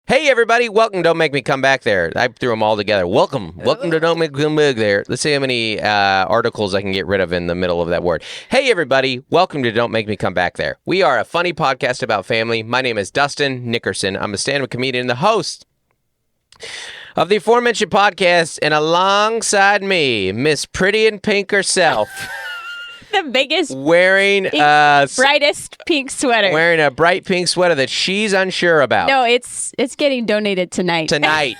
Hey everybody, welcome to Don't Make Me Come Back There. I threw them all together. Welcome to Don't Make Me Come Back There. Let's see how many articles I can get rid of in the middle of that word. Hey everybody, welcome to Don't Make Me Come Back There. We are a funny podcast about family. My name is Dustin Nickerson. I'm a stand-up comedian and the host of the aforementioned podcast, and alongside me, Miss Pretty in Pink herself. The biggest, wearing brightest pink sweater. Wearing a bright pink sweater that she's unsure about. No, it's getting donated tonight. Tonight's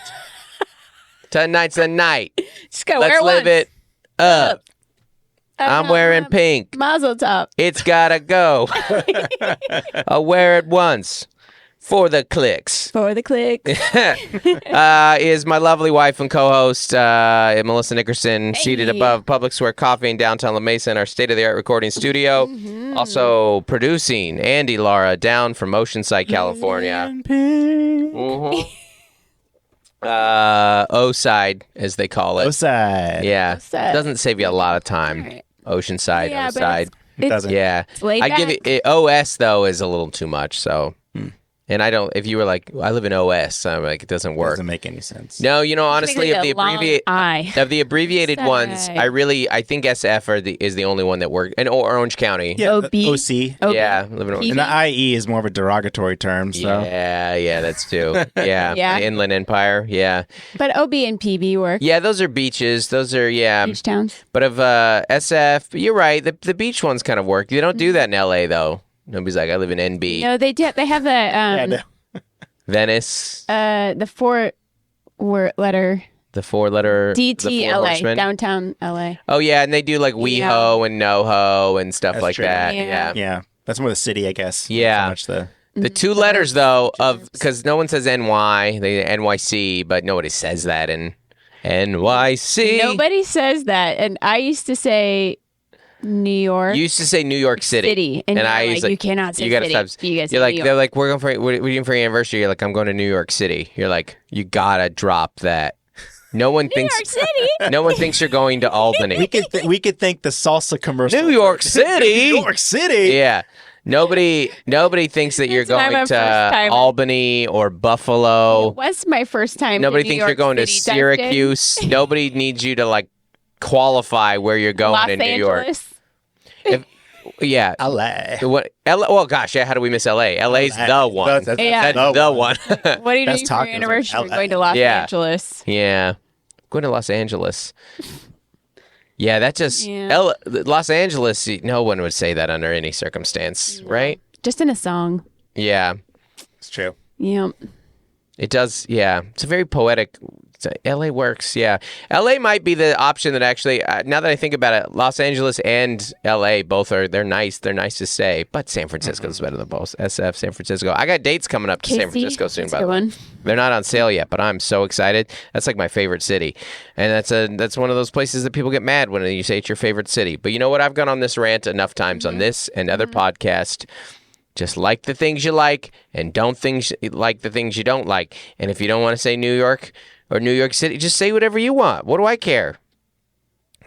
the night. Just gotta Let's wear live once. it up. I'm wearing pink. Mazel tov. It's gotta go. I'll wear it once. For the clicks. For the click. Is my lovely wife and co-host, Melissa Nickerson, seated above Public Square Coffee in downtown La Mesa in our state-of-the-art recording studio. Mm-hmm. Also producing, Andy Lara, down from Oceanside, California. O-side, as they call it. O-side. Yeah. O-side. Doesn't save you a lot of time. Right. Oceanside, Yeah, O-side. It doesn't. Yeah. It's laid I back. give it, OS, though, is a little too much, so... And I don't, if you were like, I live in OS, I'm like, it doesn't work. Doesn't make any sense. No, you know, honestly, Like of the abbreviated Side. ones, I think SF is the only one that works. And Orange County. Yeah, OB. OC. Yeah. Live in Orange. And the IE is more of a derogatory term, so. Yeah, that's too. Yeah. Yeah. The Inland Empire. Yeah. But OB and PB work. Yeah, those are beaches. Those are, Beach towns. But of SF, you're right. The beach ones kind of work. You don't do that in LA, though. Nobody's like, I live in NB. No, they do. They have the Venice. the four-letter The four-letter DTLA, downtown LA. Oh, yeah, and they do like WeHo and NoHo and stuff That's like true. that. Yeah. Yeah. That's more the city, I guess. Yeah. Not so much The two letters, though, because no one says NY, they NYC, but nobody says that in NYC. Nobody says that, and I used to say New York. You used to say New York City. And I like, used you cannot say you gotta city. stop. You guys You're say like, New York. they're like, we're going for, what are you doing for your anniversary? You're like, I'm going to New York City. You're like, you gotta drop that. No one thinks. York City. No one thinks you're going to Albany. we could think the salsa commercial. New York City. New York City. Yeah. Nobody thinks that you're That's my going first to time. Albany or Buffalo. It was my first time. Nobody to New thinks York you're going to City, Dustin. Syracuse. Nobody needs you to like qualify where you're going Los in New Angeles. York. Yeah. LA. What? Well, gosh, yeah. How do we miss LA? LA's the one. That's Yeah. That's the one. What are you Best doing for tacos your in anniversary? We're LA. going to Los Yeah. Angeles. Yeah. Going to Los Angeles. Yeah, that just Yeah. Los Angeles. No one would say that under any circumstance, right? Just in a song. Yeah, It's true. Yeah. it does. Yeah, it's a very poetic. LA works. Yeah, LA might be the option that actually. Now that I think about it, Los Angeles and LA both they're nice. They're nice to stay, but San Francisco's better than both. SF, San Francisco. I got dates coming up to San Francisco soon. That's By a the good way. one. They're not on sale yet, but I'm so excited. That's like my favorite city. And that's one of those places that people get mad when you say it's your favorite city. But you know what? I've gone on this rant enough times on this and other podcasts. Just like the things you like and don't like the things you don't like. And if you don't want to say New York or New York City, just say whatever you want. What do I care?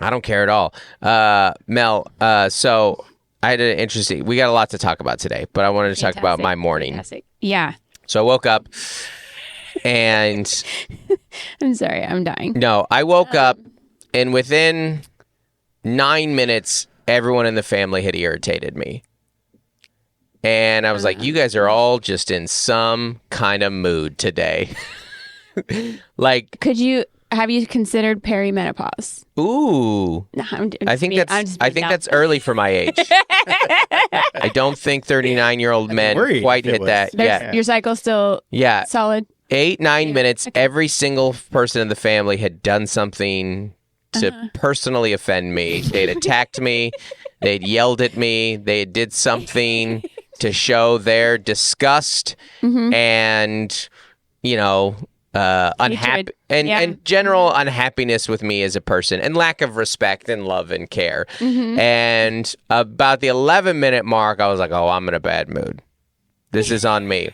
I don't care at all. Mel, so I had an interesting, we got a lot to talk about today, but I wanted to talk about my morning. Fantastic. Yeah. So I woke up and I'm sorry. I'm dying. no, I woke up and within 9 minutes, everyone in the family had irritated me. And I was like, you guys are all just in some kind of mood today. Like, Have you considered perimenopause? ooh. No, I think that's early for my age. I don't think 39-year-old men worried quite if it hit was. that yet. Your cycle's still Yeah. solid? 8-9 minutes, every single person in the family had done something to personally offend me. They'd attacked me. They'd yelled at me. They did something to show their disgust and, unhappy and general unhappiness with me as a person and lack of respect and love and care. And about the 11-minute mark, I was like, oh, I'm in a bad mood. This is on me.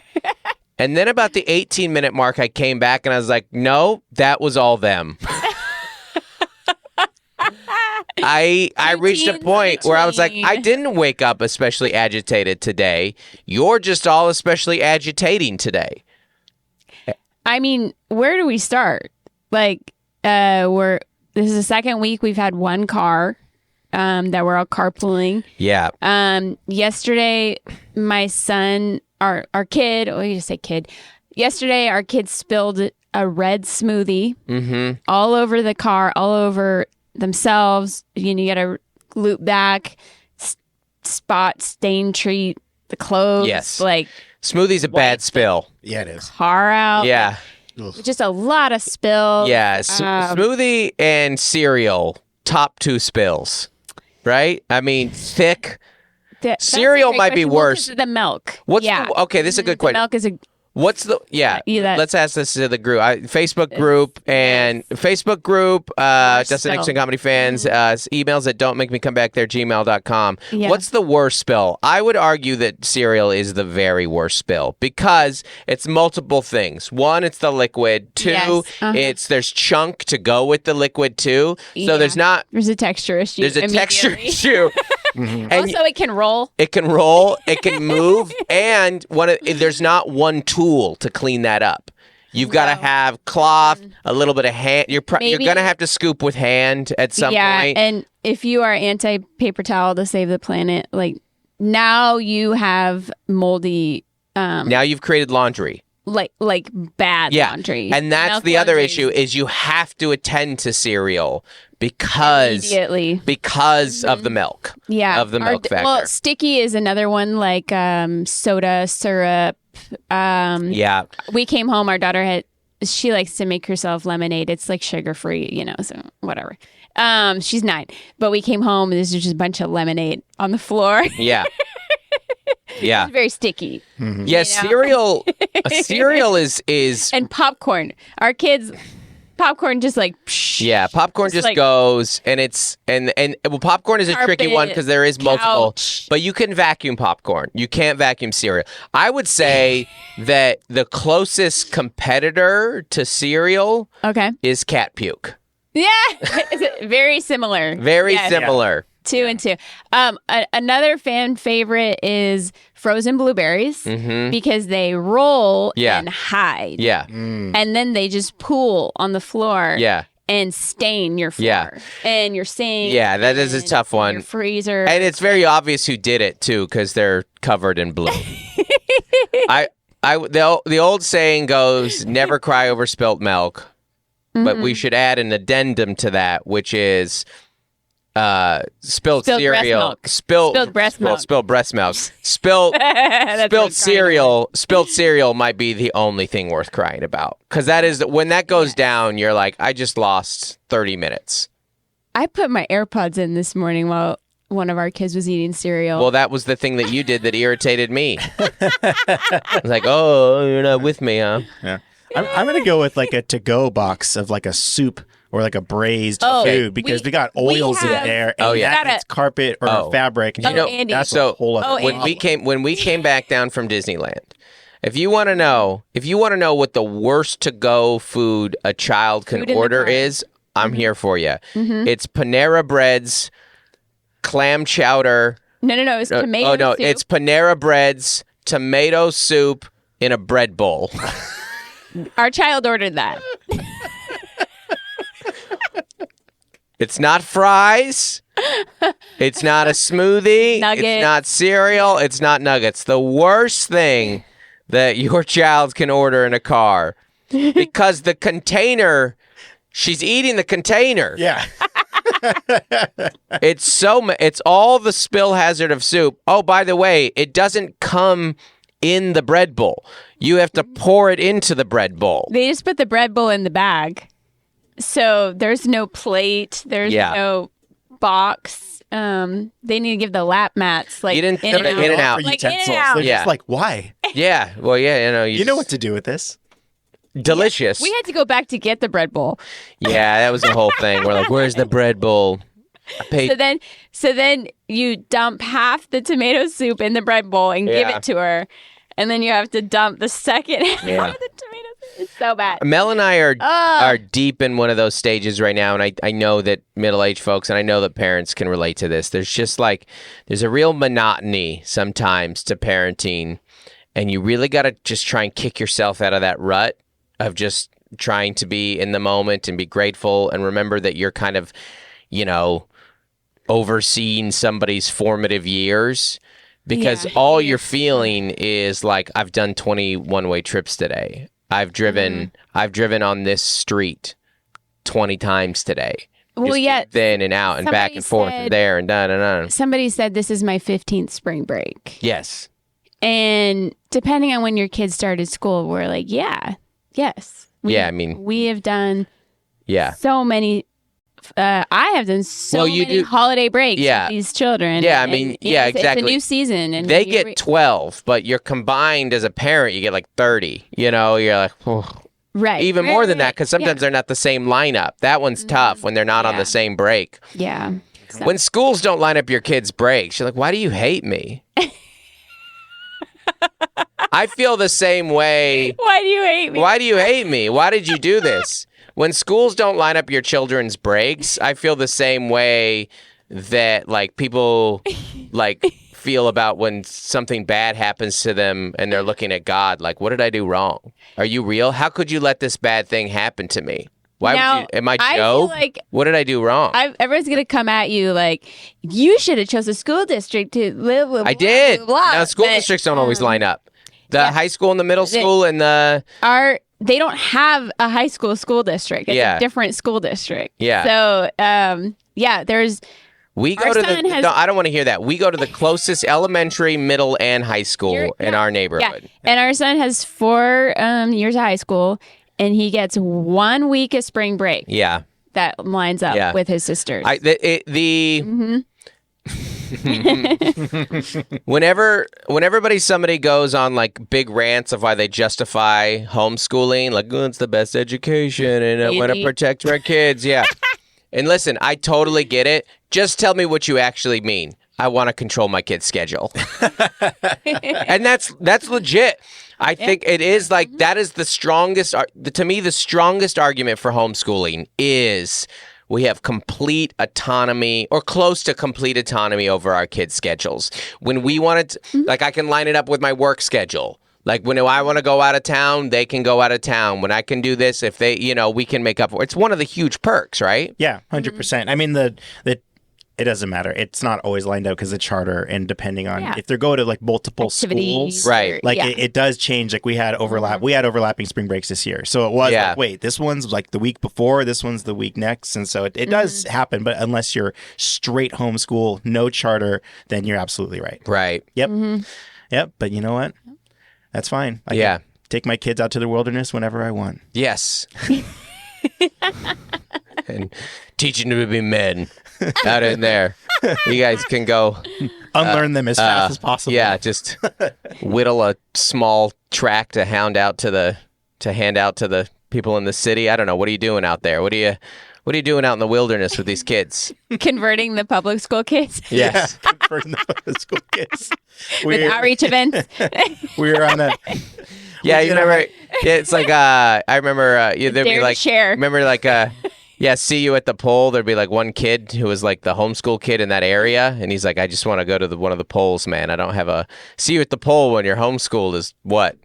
And then about the 18-minute mark, I came back and I was like, no, that was all them. I reached a point where I was like, I didn't wake up especially agitated today. You're just all especially agitating today. I mean, where do we start? Like, this is the second week we've had one car that we're all carpooling. Yeah. Yesterday, my son, our kid, you just say kid. Yesterday, our kid spilled a red smoothie all over the car, all over themselves. You got to loop back, spot, stain, treat the clothes. Yes. Like, smoothie's a bad spill. Yeah, it is. car out. Yeah. Just a lot of spills. Yeah. Smoothie and cereal, top 2 spills. Right? I mean, thick. That's Cereal a great might be question. worse. The milk. What's okay, this is a good question. Milk is a What's the let's ask this to the group. Facebook group and Facebook group, Dustin Nickerson Comedy Fans, emails at dontmakemecomebackthere gmail.com. Yeah. What's the worst spill? I would argue that cereal is the very worst spill because it's multiple things. One, it's the liquid. Two, Yes. there's chunk to go with the liquid too. So there's a texture issue. There's a texture issue. And also, it can roll. It can roll. It can move. And there's not one tool to clean that up. You've got to have cloth, a little bit of hand. You're going to have to scoop with hand at some point. Yeah, and if you are anti-paper towel to save the planet, like now you have moldy. Now you've created laundry. Like bad laundry. And that's Milk the other laundry. issue is you have to attend to cereal because of the milk. Yeah. Of the milk factor. Well, sticky is another one, like soda, syrup. Yeah. We came home, our daughter she likes to make herself lemonade. It's like sugar-free, so whatever. She's 9. But we came home and there's just a bunch of lemonade on the floor. Yeah. Yeah. It's very sticky. Mm-hmm. Yeah, cereal is and popcorn. Our kids popcorn just like popcorn just goes and it's and popcorn is a tricky one because there is multiple, but you can vacuum popcorn. You can't vacuum cereal. I would say that the closest competitor to cereal is cat puke. Yeah, it's very similar. Very similar. 2 and 2. Another fan favorite is frozen blueberries because they roll and hide. Yeah. And then they just pool on the floor. Yeah. And stain your floor. Yeah. And your sink. Yeah, that is a tough one. Your freezer. And it's very obvious who did it too because they're covered in blue. The old saying goes, "Never cry over spilt milk," but we should add an addendum to that, which is. Spilled cereal, spilled breast milk, spilled breast milk, spilled cereal might be the only thing worth crying about because that is when that goes down. You're like, I just lost 30 minutes. I put my AirPods in this morning while one of our kids was eating cereal. Well, that was the thing that you did that irritated me. I was like, oh, you're not with me, huh? Yeah. I'm gonna go with like a to-go box of like a soup. Or like a braised food because we got oils in there and it's carpet or fabric. And that's a whole other when we came back down from Disneyland, if you want to know what the worst to go food a child can order is, I'm here for you. It's Panera Bread's clam chowder. No, it's tomato soup. Oh no, it's Panera Bread's tomato soup in a bread bowl. Our child ordered that. It's not fries. It's not a smoothie. Nugget. It's not cereal. It's not nuggets. The worst thing that your child can order in a car because the container, she's eating the container. Yeah. It's all the spill hazard of soup. Oh, by the way, it doesn't come in the bread bowl. You have to pour it into the bread bowl. They just put the bread bowl in the bag. So there's no plate. There's no box. They need to give the lap mats like in and out. Like in and out. They're just like, why? Yeah. Well, yeah, you know what to do with this. Delicious. We had to go back to get the bread bowl. Yeah, that was the whole thing. We're like, where's the bread bowl? So then you dump half the tomato soup in the bread bowl and give it to her. And then you have to dump the second half of the tomato soup. It's so bad. Mel and I are deep in one of those stages right now. And I know that middle-aged folks, and I know that parents can relate to this. There's just there's a real monotony sometimes to parenting. And you really got to just try and kick yourself out of that rut of just trying to be in the moment and be grateful and remember that you're kind of, overseeing somebody's formative years, because all you're feeling is like, I've done 21-way trips today. I've driven on this street 20 times today. Well, then and out and back and forth and there and da. Somebody said this is my 15th spring break. Yes. And depending on when your kids started school, we're like, yes. We have done so many. I have done so many holiday breaks with these children. Yeah, exactly. It's a new season. And they get 12, but you're combined as a parent, you get like 30. You're like, oh. Right. Even more than that, because sometimes they're not the same lineup. That one's tough when they're not on the same break. Yeah. So. When schools don't line up your kids' breaks, you're like, why do you hate me? I feel the same way. Why do you hate me? Why do you hate me? Why did you do this? When schools don't line up your children's breaks, I feel the same way that like people like feel about when something bad happens to them and they're looking at God like, what did I do wrong? Are you real? How could you let this bad thing happen to me? Why would you? Am I Joe? Like what did I do wrong? Everyone's gonna come at you like you should have chose a school district to live with. I did. Now school districts don't always line up. The high school and the middle school and the they don't have a high school district. It's a different school district. Yeah. So there's. We go to the. No, I don't want to hear that. We go to the closest elementary, middle, and high school in our neighborhood. Yeah. And our son has 4 years of high school, and he gets 1 week of spring break. Yeah. That lines up with his sisters. Whenever somebody goes on like big rants of why they justify homeschooling, like it's the best education and I want to protect our kids. Yeah. And listen, I totally get it. Just tell me what you actually mean. I want to control my kid's schedule. And that's legit. I think it is like that is the strongest, to me, the strongest argument for homeschooling is we have complete autonomy or close to complete autonomy over our kids' schedules. When we want to, like I can line it up with my work schedule. Like when I want to go out of town, they can go out of town. When I can do this, if they, we can make up for it. It's one of the huge perks, right? Yeah, 100%. I mean, it doesn't matter. It's not always lined up because of charter and depending on if they're going to like multiple schools, right? Like it does change. Like we had overlapping spring breaks this year. So it was like, wait, this one's like the week before, this one's the week next. And so it does happen. But unless you're straight homeschool, no charter, then you're absolutely right. Right. Yep. Yep. But you know what? That's fine. I can take my kids out to the wilderness whenever I want. Yes. And teaching them to be men out in there. You guys can go unlearn them as fast as possible. Yeah, just whittle a small tract to hand out to the people in the city. I don't know. What are you doing out there? What are you doing out in the wilderness with these kids? Converting the public school kids? Yes. Converting the public school kids. With outreach events? We were on a... Yeah, you remember... Yeah, it's like... I remember... there'd be like... Share. Remember like... see you at the poll. There'd be like one kid who was like the homeschool kid in that area. And he's like, I just want to go to one of the polls, man. I don't have a... See you at the poll when you're homeschooled is what?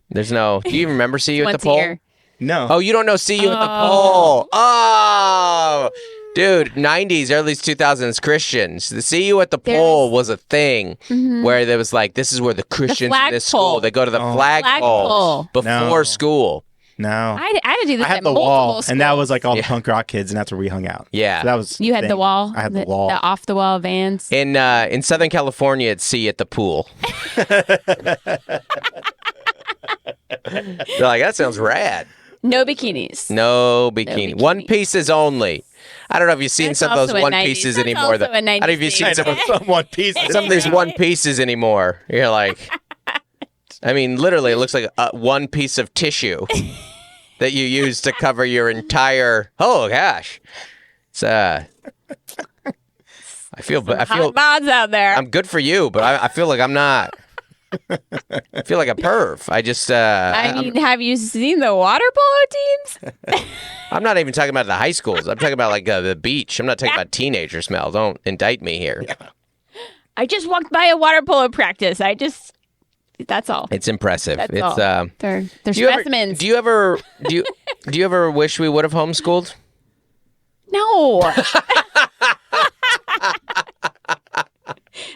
There's no... Do you remember see you at the poll? Year. No. Oh, you don't know see you at the poll. Oh, dude, 90s, early 2000s Christians. The see you at the poll was a thing where there was like, this is where the Christians in this school, they go to the flagpole before school. No. I had to do this I had the wall, and that was like all the punk rock kids, and that's where we hung out. Yeah. So that was you had the wall? I had the wall. The off-the-wall vans? In Southern California, it's see you at the pool. They're like, that sounds rad. No bikinis. No bikini. One pieces only. I don't know if you've seen some of those one pieces anymore. I don't know if you've seen some one pieces. Some of these one pieces anymore. You're like, I mean, literally, it looks like one piece of tissue that you use to cover your entire. Oh gosh, it's I feel hot mods out there. I'm good for you, but I feel like I'm not. I feel like a perv. I just. Have you seen the water polo teams? I'm not even talking about the high schools. I'm talking about like the beach. I'm not talking about teenager smell. Don't indict me here. I just walked by a water polo practice. That's all. It's impressive. That's it's all. They're specimens. Do you ever wish we would have homeschooled? No.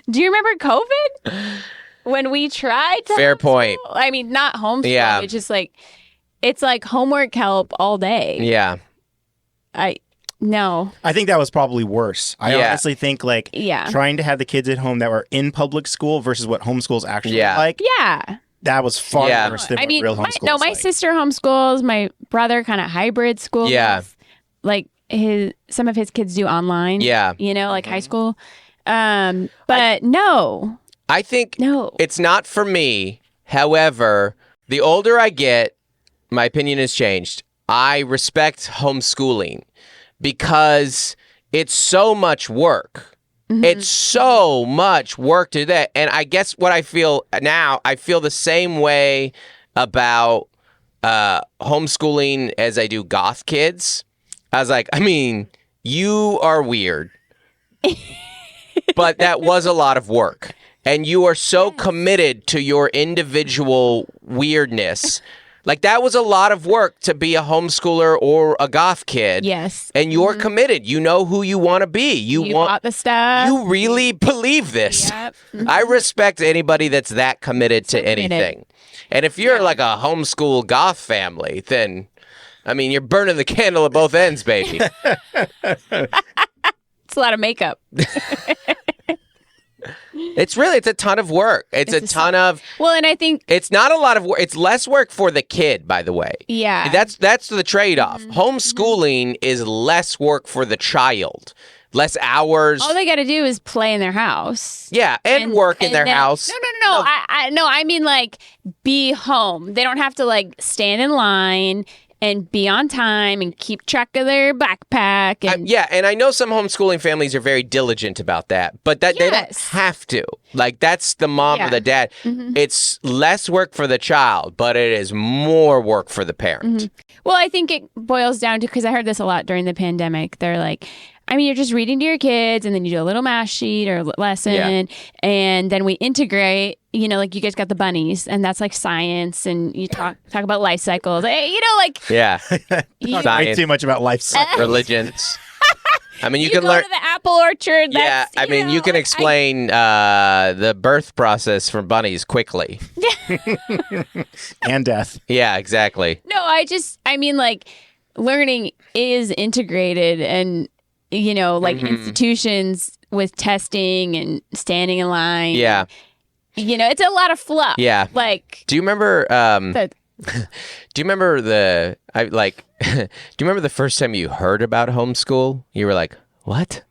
Do you remember COVID? When we tried to Fair homeschool? point. I mean, not homeschool. Yeah. It's just like, it's like homework help all day. Yeah. No. I think that was probably worse. I honestly think trying to have the kids at home that were in public school versus what homeschool's actually like. Yeah. That was far worse than what real homeschool my sister homeschools. My brother kind of hybrid schools. Yeah. Like some of his kids do online. Yeah. You know, like high school. But no. I think no. It's not for me. However, the older I get, my opinion has changed. I respect homeschooling because it's so much work. Mm-hmm. It's so much work to that. And I guess what I feel now, I feel the same way about homeschooling as I do Goth kids. I was like, I mean, you are weird. But that was a lot of work. And you are so committed to your individual weirdness. Like, that was a lot of work to be a homeschooler or a Goth kid. Yes. And you're committed. You know who you want to be. You bought the stuff. You really believe this. Yep. I respect anybody that's that committed to anything. And if you're like a homeschool Goth family, then, I mean, you're burning the candle at both ends, baby. It's a lot of makeup. It's a ton of work. It's a ton of... Well, and I think... It's not a lot of work. It's less work for the kid, by the way. Yeah. That's the trade-off. Mm-hmm. Homeschooling is less work for the child. Less hours. All they got to do is play in their house. Yeah, and work in their house. No. I mean, like, be home. They don't have to, like, stand in line and be on time and keep track of their backpack. And and I know some homeschooling families are very diligent about that, but they don't have to. Like, that's the mom or the dad. Mm-hmm. It's less work for the child, but it is more work for the parent. Mm-hmm. Well, I think it boils down to, because I heard this a lot during the pandemic, they're like, I mean, you're just reading to your kids, and then you do a little math sheet or lesson, and then we integrate. You know, like, you guys got the bunnies, and that's like science, and you talk about life cycles. You know, like Way too much about life cycles. Religions. I mean, you can go learn to the apple orchard. You can explain the birth process for bunnies quickly. And death. Yeah, exactly. No, I mean, like, learning is integrated, and you know, like institutions with testing and standing in line. Yeah. You know, it's a lot of fluff. Yeah. Like, do you remember do you remember the first time you heard about homeschool? You were like, "What?"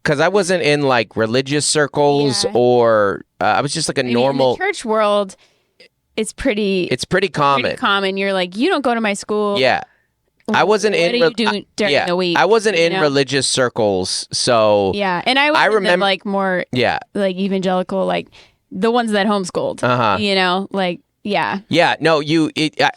Cuz I wasn't in like religious circles or I was just like normal in the church world. It's pretty common. Pretty common. You're like, "You don't go to my school." Yeah. I wasn't what are you doing during the week? I wasn't in religious circles, so and I remember like more like evangelical, like the ones that homeschooled. You know, like no,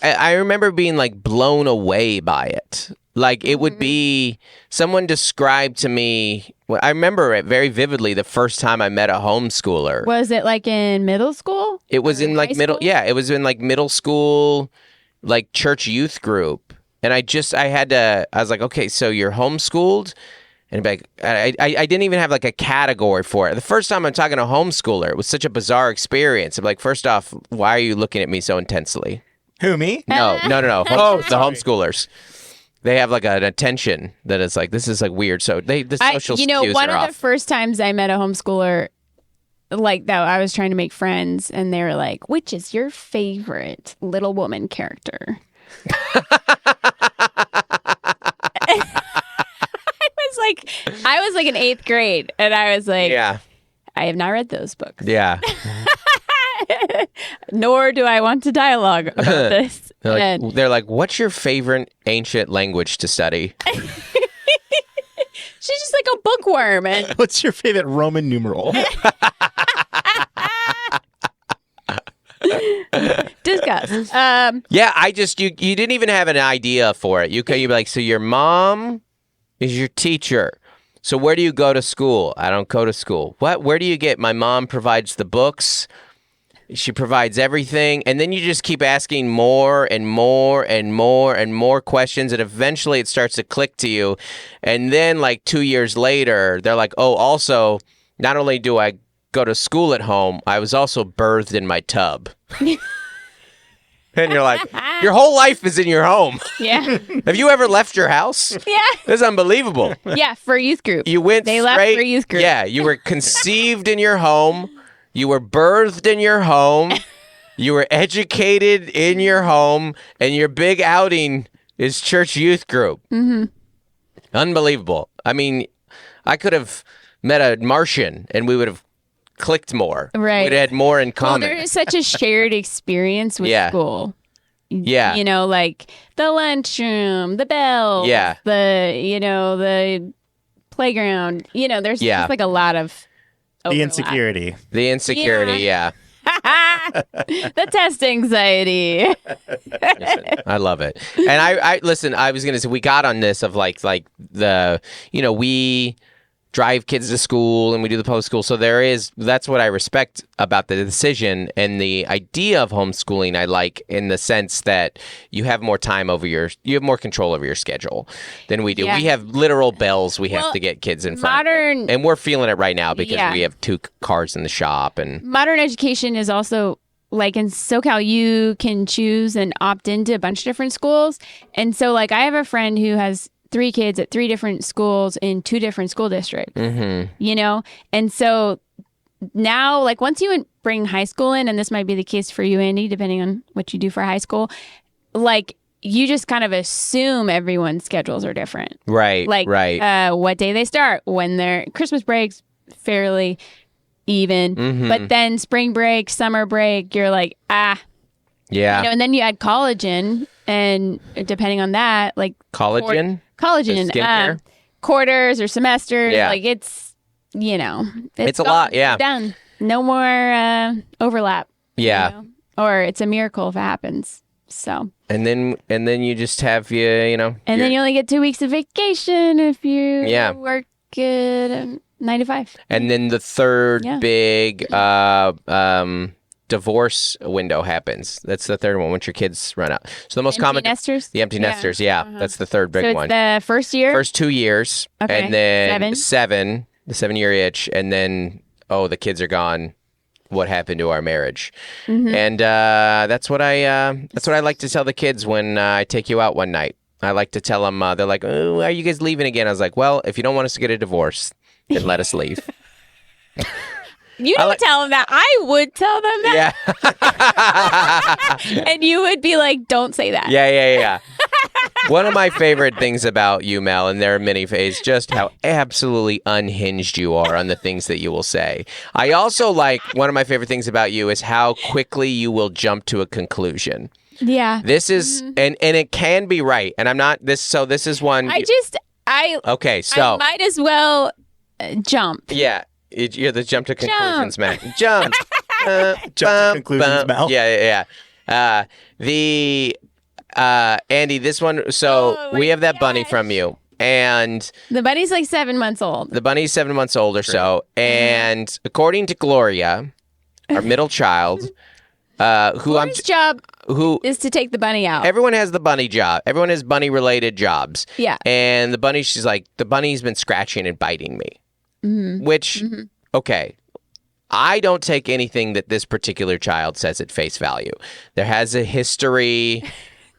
I remember being like blown away by it. Like, it would be someone described to me. I remember it very vividly. The first time I met a homeschooler. Was it like in middle school? It was in like middle. Yeah, it was in like middle school, like church youth group. And I was like, okay, so you're homeschooled? And like, I didn't even have like a category for it. The first time I'm talking to a homeschooler, it was such a bizarre experience. I'm like, first off, why are you looking at me so intensely? Who, me? No. The homeschoolers. They have like an attention that is like, this is like weird. So the social cues are off. One of the first times I met a homeschooler like that, I was trying to make friends, and they were like, which is your favorite Little Woman character? I was like in 8th grade, and I was like, I have not read those books. Yeah. Nor do I want to dialogue about this. They're like, what's your favorite ancient language to study? She's just like a bookworm. And what's your favorite Roman numeral? Discuss. You didn't even have an idea for it. You'd be like, so your mom is your teacher. So where do you go to school? I don't go to school. What? Where do you get? My mom provides the books. She provides everything. And then you just keep asking more and more and more and more questions. And eventually it starts to click to you. And then like 2 years later, they're like, oh, also, not only do I go to school at home, I was also birthed in my tub. And you're like, your whole life is in your home. Yeah. Have you ever left your house? Yeah. That's unbelievable. Yeah, for youth group. You went They straight, left for youth group. Yeah, you were conceived in your home. You were birthed in your home. You were educated in your home. And your big outing is church youth group. Mm-hmm. Unbelievable. I mean, I could have met a Martian and we would have clicked more. Right. We'd had more in common. Well, there is such a shared experience with school. Yeah. You know, like the lunchroom, the bell, the playground. You know, there's just like a lot of overlap. The insecurity. The insecurity, yeah. The test anxiety. I love it. And I listen, I was going to say, we got on this of like the, we drive kids to school and we do the public school. So that's what I respect about the decision and the idea of homeschooling. I like in the sense that you have more time you have more control over your schedule than we do. Yeah. We have literal bells we have to get kids in front of. And we're feeling it right now because we have 2 cars in the shop. And modern education is also like in SoCal, you can choose and opt into a bunch of different schools. And so like I have a friend who has 3 kids at 3 different schools in 2 different school districts, And so now, like once you bring high school in, and this might be the case for you, Andy, depending on what you do for high school, like you just kind of assume everyone's schedules are different. Right, like, right. What day they start, when their Christmas break's fairly even, but then spring break, summer break, you're like, yeah. And then you add college in, and depending on that, like collagen, quarters or semesters, like it's a lot. Yeah, done. No more overlap. Yeah, or it's a miracle if it happens. So and then you just have and then you only get 2 weeks of vacation if you work at 9 to 5. And then the third big divorce window happens. That's the third one once your kids run out. So the most common nesters? The empty nesters, that's the third big one. The first year? First 2 years. Okay. And then 7, the 7-year itch, and then the kids are gone. What happened to our marriage? And that's what I like to tell the kids when I take you out one night. I like to tell them, they're like, oh, are you guys leaving again? I was like, well, if you don't want us to get a divorce, then let us leave. You don't tell them that. I would tell them that. Yeah. And you would be like, don't say that. Yeah. One of my favorite things about you, Mel, and there are many, is just how absolutely unhinged you are on the things that you will say. I also like, one of my favorite things about you is how quickly you will jump to a conclusion. Yeah. This is, and it can be right. And I'm not, so this is one. Okay, so. I might as well jump. Yeah. You're the jump to conclusions, man. Jump. Jump to conclusions, Mel. Yeah. Andy, this one. So we have that bunny from you, and the bunny's like 7 months old. The bunny's 7 months old or so, and according to Gloria, our middle child, whose job is to take the bunny out. Everyone has the bunny job. Everyone has bunny-related jobs. Yeah. And the bunny, she's like, the bunny's been scratching and biting me. Which, okay, I don't take anything that this particular child says at face value. There has a history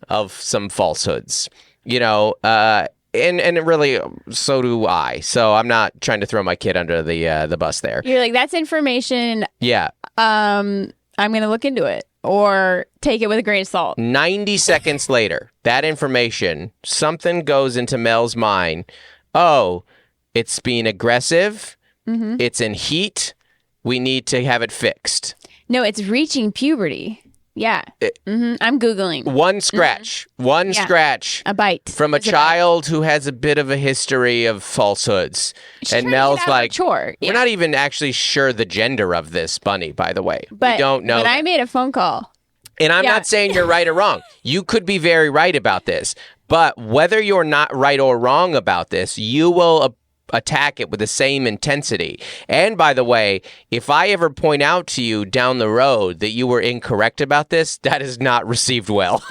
of some falsehoods, and really, so do I. So I'm not trying to throw my kid under the bus there. You're like, that's information. Yeah. I'm going to look into it or take it with a grain of salt. 90 seconds later, that information, something goes into Mel's mind. Oh, it's being aggressive. It's in heat. We need to have it fixed. No, it's reaching puberty. Yeah. I'm Googling. One scratch. Scratch. A bite. From a child who has a bit of a history of falsehoods. And Mel's like, chore. We're not even actually sure the gender of this bunny, by the way. But we don't know. But I made a phone call. And I'm not saying you're right or wrong. You could be very right about this. But whether you're not right or wrong about this, you will attack it with the same intensity. And by the way, if I ever point out to you down the road that you were incorrect about this, that is not received well.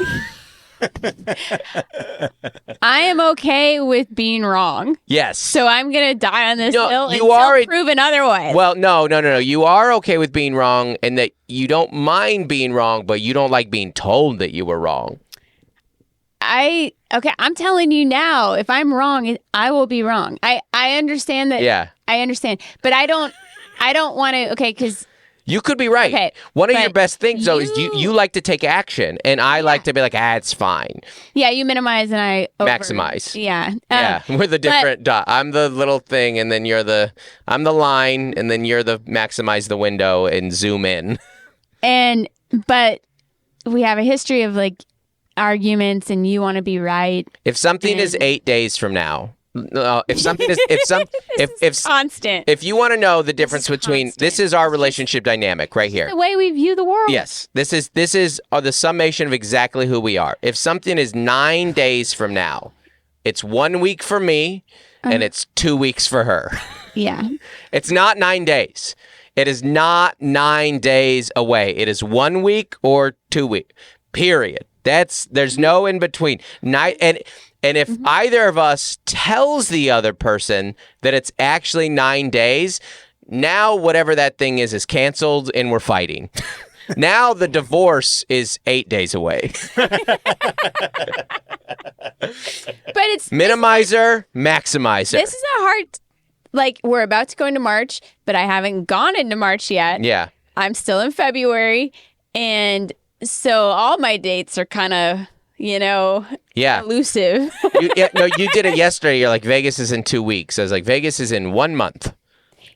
I am okay with being wrong. Yes. So I'm going to die on this hill you until proven otherwise. Well, no. You are okay with being wrong, and that you don't mind being wrong, but you don't like being told that you were wrong. Okay, I'm telling you now, if I'm wrong, I will be wrong. I understand that. Yeah. I understand. But I don't want to, okay, because... You could be right. Okay, one of your best things, though, is you like to take action, and I like to be like, it's fine. Yeah, you minimize, and I maximize. Yeah. Yeah, we're the different dot. I'm the little thing, and then I'm the line, and then you're the maximize the window and zoom in. But we have a history of, like, arguments, and you want to be right. If something is 8 days from now... if something is if constant. If you want to know the difference between constant. This is our relationship dynamic right here. The way we view the world. Yes. This is the summation of exactly who we are. If something is 9 days from now, it's 1 week for me and it's 2 weeks for her. Yeah. It's not 9 days. It is not 9 days away. It is 1 week or 2 weeks. Period. There's no in between. And if either of us tells the other person that it's actually 9 days, now whatever that thing is canceled and we're fighting. Now the divorce is 8 days away. But it's minimizer, maximizer. This is a hard, like, we're about to go into March, but I haven't gone into March yet. Yeah. I'm still in February. And so all my dates are kind of... elusive. You did it yesterday. You're like, Vegas is in 2 weeks. I was like, Vegas is in 1 month.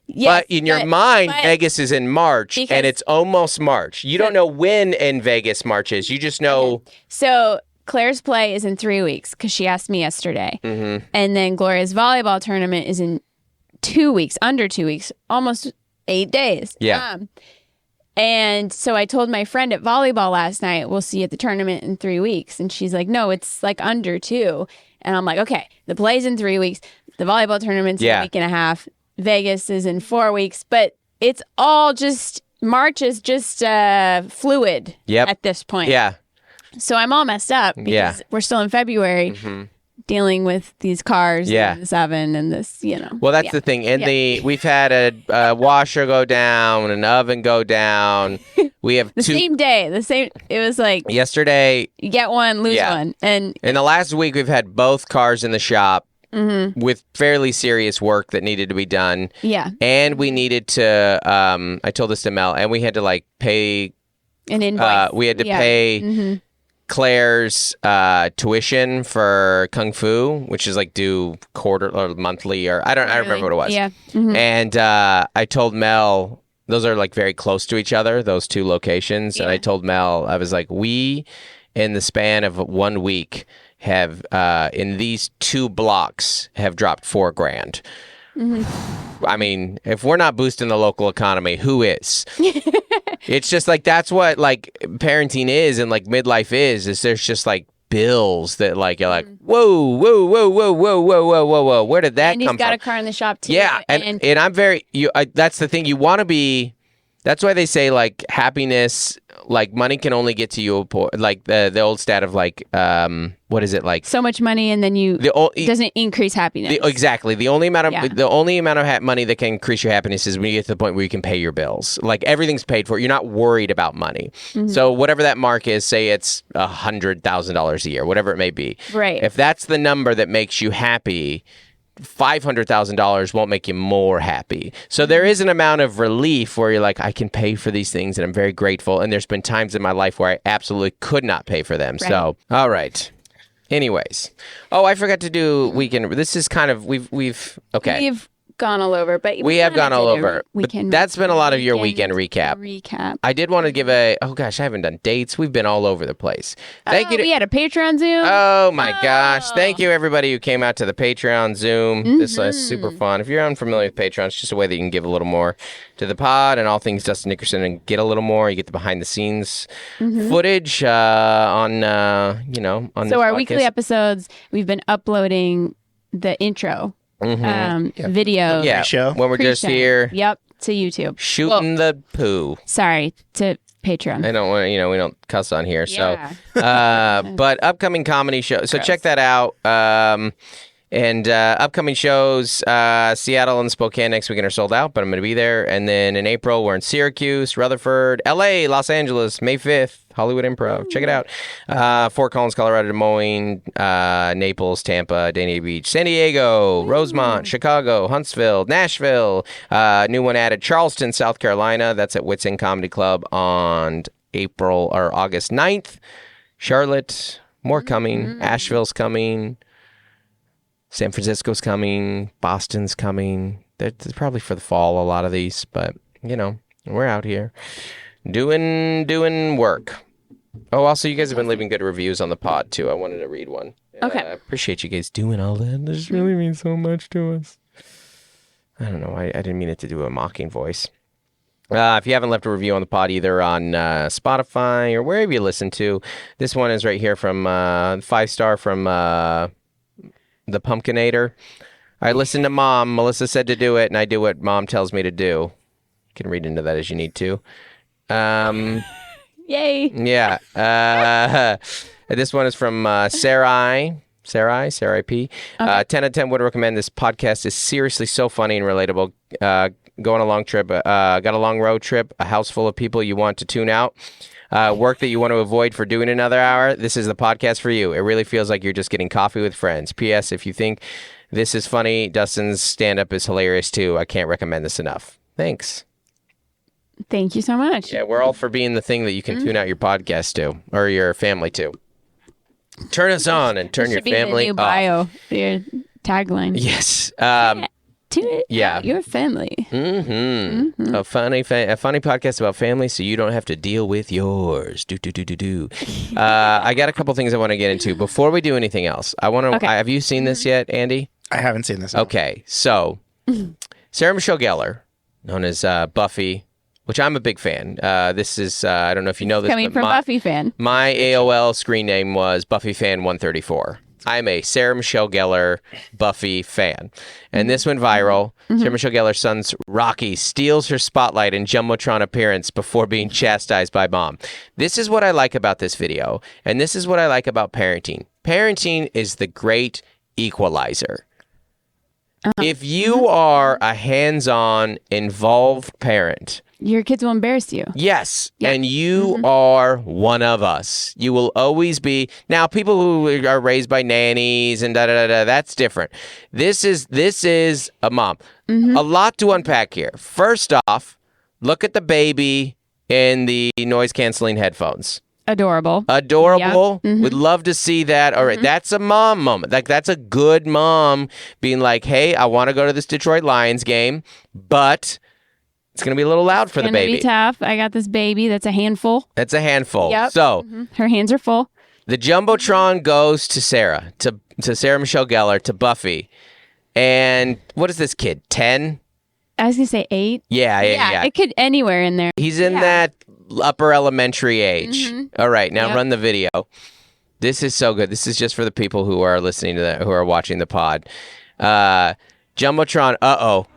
Yes, but in your mind, Vegas is in March, and it's almost March. You don't know when in Vegas March is. You just know. So Claire's play is in 3 weeks because she asked me yesterday. Mm-hmm. And then Gloria's volleyball tournament is in 2 weeks, under 2 weeks, almost 8 days. Yeah. And so I told my friend at volleyball last night, we'll see you at the tournament in 3 weeks. And she's like, no, it's like under 2. And I'm like, okay, the play's in 3 weeks. The volleyball tournament's in a week and a half. Vegas is in 4 weeks. But it's all just, March is just fluid at this point. Yeah. So I'm all messed up because we're still in February. Mm-hmm. Dealing with these cars, and this oven, and this, Well, that's the thing. And we've had a washer go down, an oven go down. We have same day. It was like yesterday. You get one, lose one, and in the last week we've had both cars in the shop with fairly serious work that needed to be done. Yeah, and we needed to. I told this to Mel, and we had to pay an invoice. We had to pay. Mm-hmm. Claire's tuition for Kung Fu, which is due quarter or monthly, or I remember what it was. Yeah. Mm-hmm. And I told Mel, those are very close to each other, those two locations. Yeah. And I told Mel, I was like, we, in the span of 1 week, have in these 2 blocks have dropped $4,000. Mm-hmm. I mean, if we're not boosting the local economy, who is? It's just that's what parenting is and midlife is there's just bills that you're like, whoa, where did that come from? And he's got a car in the shop too. Yeah, and I'm very that's the thing, you want to be. That's why they say happiness, money can only get to you the old stat of what is it so much money and then it doesn't increase happiness. Exactly. The only amount of money that can increase your happiness is when you get to the point where you can pay your bills. Everything's paid for. You're not worried about money. Mm-hmm. So whatever that mark is, say it's $100,000 a year, whatever it may be. Right. If that's the number that makes you happy, $500,000 won't make you more happy. So there is an amount of relief where you're like, I can pay for these things and I'm very grateful. And there's been times in my life where I absolutely could not pay for them. Right. So, all right. Anyways. Oh, I forgot to do weekend. This is kind of, we've okay. We've gone all over, but we have gone all over. But that's been a lot of your weekend recap. I did want to give I haven't done dates. We've been all over the place. Thank you. We had a Patreon Zoom. Oh my gosh. Thank you everybody who came out to the Patreon Zoom. Mm-hmm. This was super fun. If you're unfamiliar with Patreon, it's just a way that you can give a little more to the pod and all things Dustin Nickerson and get a little more. You get the behind the scenes footage on So our weekly episodes, we've been uploading the intro video. Yeah, Pre-show? when we're just Pre-show. here Yep, to YouTube. shooting the poo. Sorry, to Patreon. I don't want we don't cuss on here. Yeah. So, but upcoming comedy shows. So check that out. And upcoming shows, Seattle and Spokane next weekend are sold out, but I'm going to be there. And then in April, we're in Syracuse, Rutherford, LA, Los Angeles, May 5th, Hollywood Improv. Check it out. Fort Collins, Colorado, Des Moines, Naples, Tampa, Dania Beach, San Diego, Rosemont, Chicago, Huntsville, Nashville. New one added, Charleston, South Carolina. That's at Wits End Comedy Club on August 9th. Charlotte, more coming. Asheville's coming. San Francisco's coming. Boston's coming. They're probably for the fall, a lot of these. But, we're out here doing work. Oh, also, you guys have been leaving good reviews on the pod, too. I wanted to read one. Okay. I appreciate you guys doing all that. This really means so much to us. I don't know. I didn't mean it to do a mocking voice. If you haven't left a review on the pod, either on Spotify or wherever you listen to, this one is right here from 5-star from... The Pumpkinator. I listened to Mom. Melissa said to do it, and I do what Mom tells me to do. You can read into that as you need to. Yay. Yeah. This one is from Sarah P. 10 out of 10 would recommend. This podcast is seriously so funny and relatable. Going a long trip, got a long road trip, a house full of people you want to tune out. Work that you want to avoid for doing another hour, this is the podcast for you. It really feels like you're just getting coffee with friends. P.S. If you think this is funny, Dustin's stand-up is hilarious too. I can't recommend this enough. Thanks. Thank you so much. Yeah, we're all for being the thing that you can tune out your podcast to, or your family to. Turn us on and turn your family off. bio, your tagline. Yes. Tune it Yeah. your family. A funny podcast about family, so you don't have to deal with yours. I got a couple things I want to get into before we do anything else. I want to. Okay. Have you seen this yet, Andy? I haven't seen this. No. Okay, so Sarah Michelle Gellar, known as Buffy, which I'm a big fan. This is I don't know if you know this. Coming from Buffy fan. My AOL screen name was Buffy Fan 134. I'm a Sarah Michelle Gellar Buffy fan. And this went viral. Sarah Michelle Gellar's son, Rocky, steals her spotlight and Jumbotron appearance before being chastised by Mom. This is what I like about this video. And this is what I like about parenting. Parenting is the great equalizer. If you are a hands-on, involved parent, your kids will embarrass you. yes, and you are one of us. You will always be. Now, people who are raised by nannies and that's different. This is a mom. A lot to unpack here. First off, look at the baby in the noise-canceling headphones. Adorable. Adorable. Yep. Would love to see that. All right, that's a mom moment. Like, that's a good mom being like, hey, I want to go to this Detroit Lions game, but it's going to be a little loud for the baby. It's going to be tough. I got this baby that's a handful. That's a handful. Yep. So her hands are full. the Jumbotron goes to Sarah, to Sarah Michelle Gellar, to Buffy. And what is this kid, 10? I was going to say 8. Yeah. It could anywhere in there. He's in that upper elementary age. All right, now run the video. This is so good. This is just for the people who are listening to that, who are watching the pod. Jumbotron, uh-oh.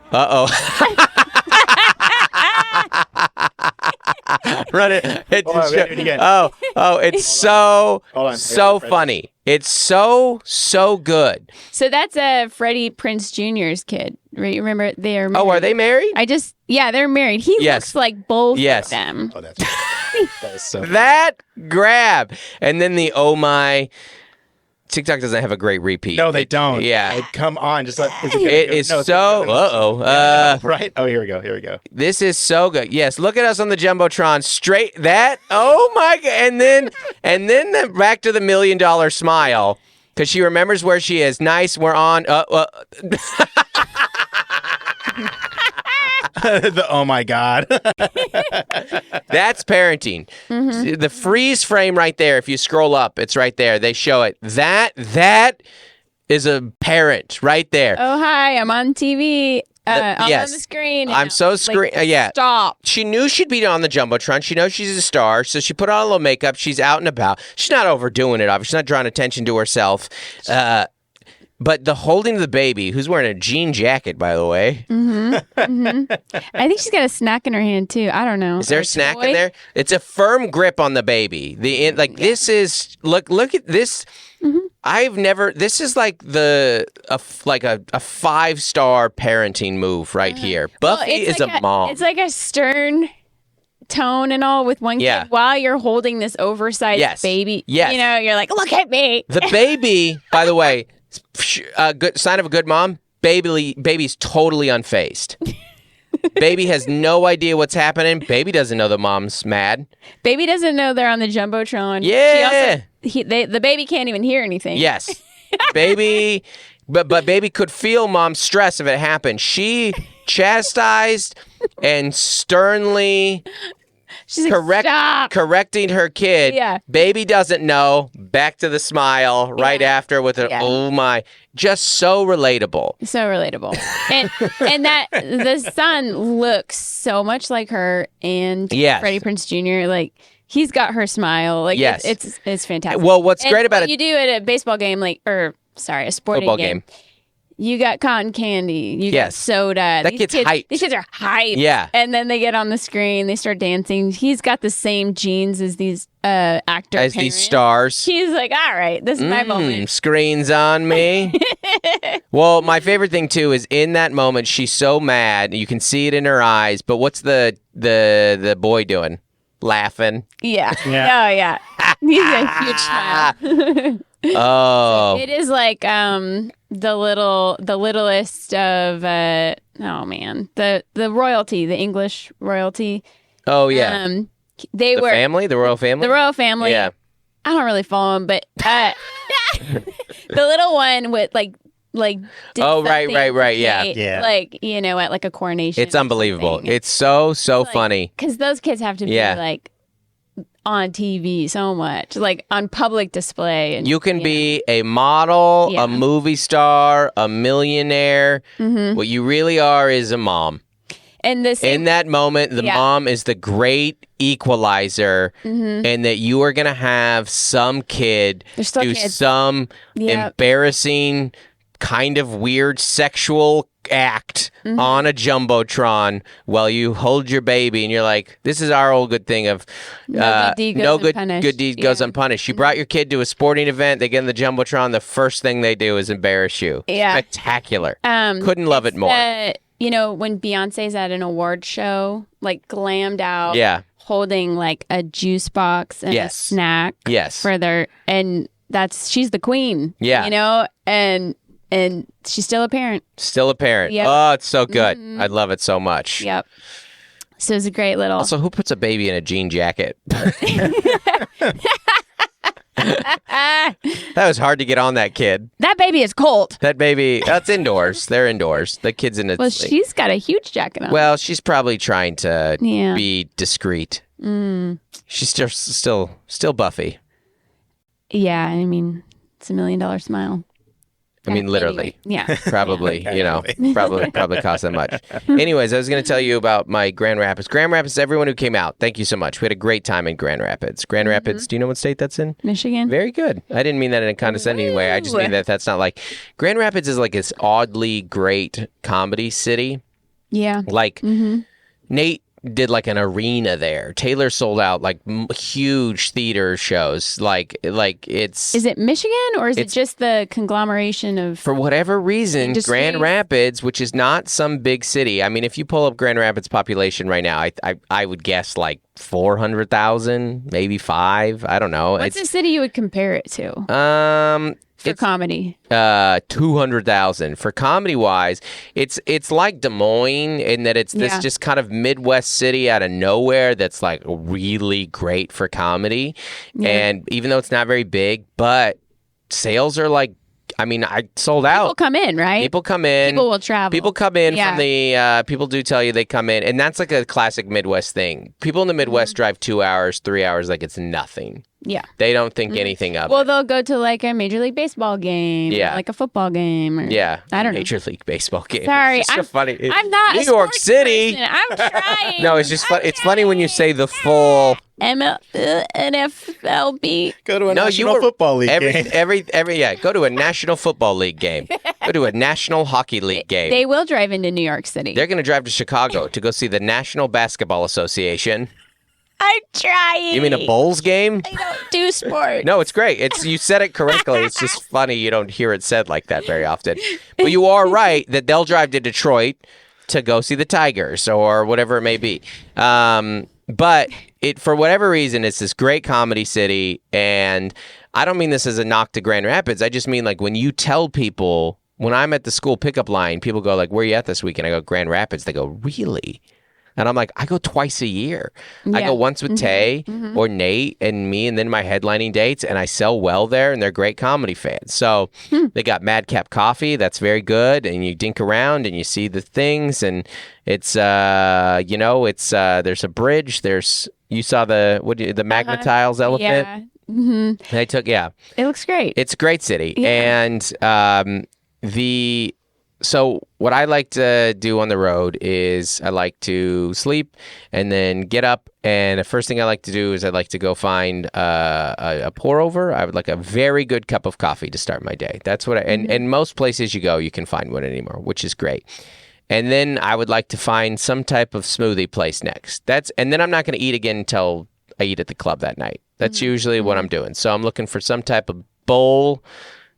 Run it. Again. Oh, it's so funny. It's so good. So that's Freddie Prinze Jr.'s kid, right? You remember they're married. Oh, are they married? They're married. He looks like both of them. Oh, that is so That grab. And then the oh my. TikTok doesn't have a great repeat. No, they don't. Yeah. Like, come on. Just let it is so. Right? Oh, here we go. This is so good. Yes, look at us on the Jumbotron. Straight that. Oh my god. And then back to the $1 million smile because she remembers where she is. Nice. We're on. Oh my god. That's parenting. The freeze frame right there. If you scroll up, it's right there. They show it. That is a parent right there. Oh hi, I'm on TV. I'm yes. on the screen. I'm so screen. Yeah. Stop. She knew she'd be on the Jumbotron. She knows she's a star, so she put on a little makeup. She's out and about. She's not overdoing it. Obviously, she's not drawing attention to herself. But the holding the baby, who's wearing a jean jacket, by the way. I think she's got a snack in her hand too. I don't know. Is there a snack in there? It's a firm grip on the baby. This is look at this. I've never. This is like a 5-star parenting move right here. Buffy is a mom. It's like a stern tone and all with one kid while you're holding this oversized baby. Yes. You know, you're like, look at me. The baby, by the way, good sign of a good mom. Baby's totally unfazed. Baby has no idea what's happening. Baby doesn't know the mom's mad. Baby doesn't know they're on the Jumbotron. Yeah. The baby can't even hear anything. Yes. Baby, but baby could feel mom's stress if it happened. She chastised and sternly She's like, stop. correcting her kid. Yeah. Baby doesn't know. Back to the smile right after with her, oh my. Just so relatable. So relatable. and that the son looks so much like her and Freddie Prinze Jr. Like, he's got her smile. Like, it's fantastic. Well, what's great about it? You do at a baseball game, a sporting football game. You got cotton candy. You got soda. That kid's hyped. These kids are hyped. Yeah. And then they get on the screen. They start dancing. He's got the same genes as these actor as parents. These stars. He's like, all right, this is my moment. Screens on me. Well, my favorite thing, too, is in that moment, she's so mad. You can see it in her eyes. But what's the boy doing? Laughing. Yeah. Oh, yeah. He's a huge smile. Oh. It is like the littlest of the royalty, the English royalty. Oh yeah. The royal family. The royal family. Yeah. I don't really follow them, but the little one with like did right, yeah. Like, at like a coronation. It's unbelievable. It's so funny. Because those kids have to be like on TV so much, like on public display. And, you can be a model, a movie star, a millionaire. What you really are is a mom. And in that moment, the mom is the great equalizer, and that you are going to have some kid do some embarrassing, kind of weird sexual act on a Jumbotron while you hold your baby, and you're like, this is our old good thing of no good deed goes unpunished. You brought your kid to a sporting event, they get in the Jumbotron, the first thing they do is embarrass you. Spectacular. Couldn't love it more. When Beyonce's at an award show, like glammed out, holding like a juice box and a snack for and she's the queen, and she's still a parent. Yep. Oh, it's so good. I love it so much. Yep. So it's a great little. Also, who puts a baby in a jean jacket? That was hard to get on that kid. That baby is cold. That baby, that's indoors. They're indoors. The kid's in it. Well, she's got a huge jacket on. Well, she's probably trying to be discreet. She's still Buffy. Yeah, I mean, it's $1 million smile. I mean, literally. Anyway, yeah. Probably, probably cost that much. Anyways, I was going to tell you about my Grand Rapids. Grand Rapids, everyone who came out, thank you so much. We had a great time in Grand Rapids. Grand Rapids, do you know what state that's in? Michigan. Very good. I didn't mean that in a condescending way. I just mean that's not like... Grand Rapids is like this oddly great comedy city. Yeah. Like, Nate did like an arena there. Taylor sold out like huge theater shows. Like it's. Is it Michigan or is it just the conglomeration of? For whatever reason, industries? Grand Rapids, which is not some big city. I mean, if you pull up Grand Rapids population right now, I would guess like 400,000, maybe 5. I don't know. What's a city you would compare it to? For comedy, 200,000. For comedy wise, it's like Des Moines in that it's this just kind of Midwest city out of nowhere that's like really great for comedy. And even though it's not very big, but sales are like, I mean, I sold out. People come in, right? People come in. People will travel. People come in from the, people do tell you they come in. And that's like a classic Midwest thing. People in the Midwest drive 2 hours, 3 hours like it's nothing. Yeah. They don't think anything of Well, it. they'll go to like a Major League Baseball game. Yeah. Or like a football game. Or, Yeah. I don't know. Major League Baseball game. Sorry. It's just so funny. I'm not New a York sports City. person. I'm trying. No, it's just fun. It's funny when you say the full. NFLB. Go to a National Football League game. Go to a National Football League game. Go to a National Hockey League game. They will drive into New York City. They're going to drive to Chicago to go see the National Basketball Association. I'm trying. You mean a Bulls game? I don't do sports. No, it's great. You said it correctly. It's just funny you don't hear it said like that very often. But you are right that they'll drive to Detroit to go see the Tigers or whatever it may be. But for whatever reason, it's this great comedy city. And I don't mean this as a knock to Grand Rapids. I just mean like when you tell people, when I'm at the school pickup line, people go like, where are you at this weekend? I go, Grand Rapids. They go, really? And I'm like, I go twice a year. I go once with Tay or Nate and me, and then my headlining dates, and I sell well there, and they're great comedy fans. So they got Madcap Coffee. That's very good. And you dink around and you see the things, and it's, there's a bridge. You saw the Magma Tiles elephant? Yeah. They took, It looks great. It's a great city. Yeah. And So what I like to do on the road is I like to sleep and then get up. And the first thing I like to do is I like to go find a pour over. I would like a very good cup of coffee to start my day. That's what and most places you go, you can find one anymore, which is great. And then I would like to find some type of smoothie place next. And then I'm not going to eat again until I eat at the club that night. That's usually what I'm doing. So I'm looking for some type of bowl,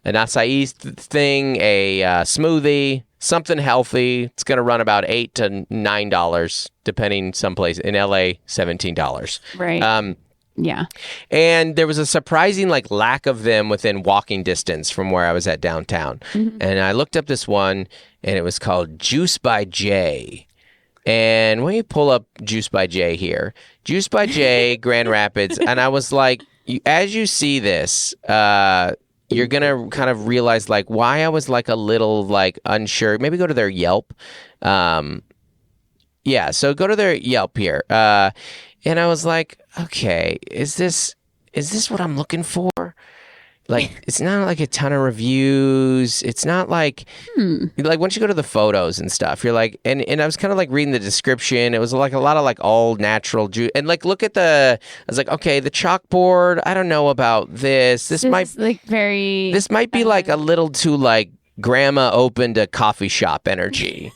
an acai thing, a smoothie, something healthy. It's going to run about $8 to $9, depending someplace. In LA, $17. Right. Yeah. And there was a surprising lack of them within walking distance from where I was at downtown. And I looked up this one, and it was called Juice by Jay. And when you pull up Juice by Jay here, Juice by Jay, Grand Rapids, and I was like, as you see this, you're going to kind of realize why I was a little unsure. Maybe go to their Yelp. So go to their Yelp here. And I was like, okay, is this what I'm looking for? It's not a ton of reviews. It's not once you go to the photos and stuff, you're like, and I was kind of reading the description. It was a lot of all natural juice. And look at I was like, okay, the chalkboard, I don't know about this. This might be a little too grandma opened a coffee shop energy.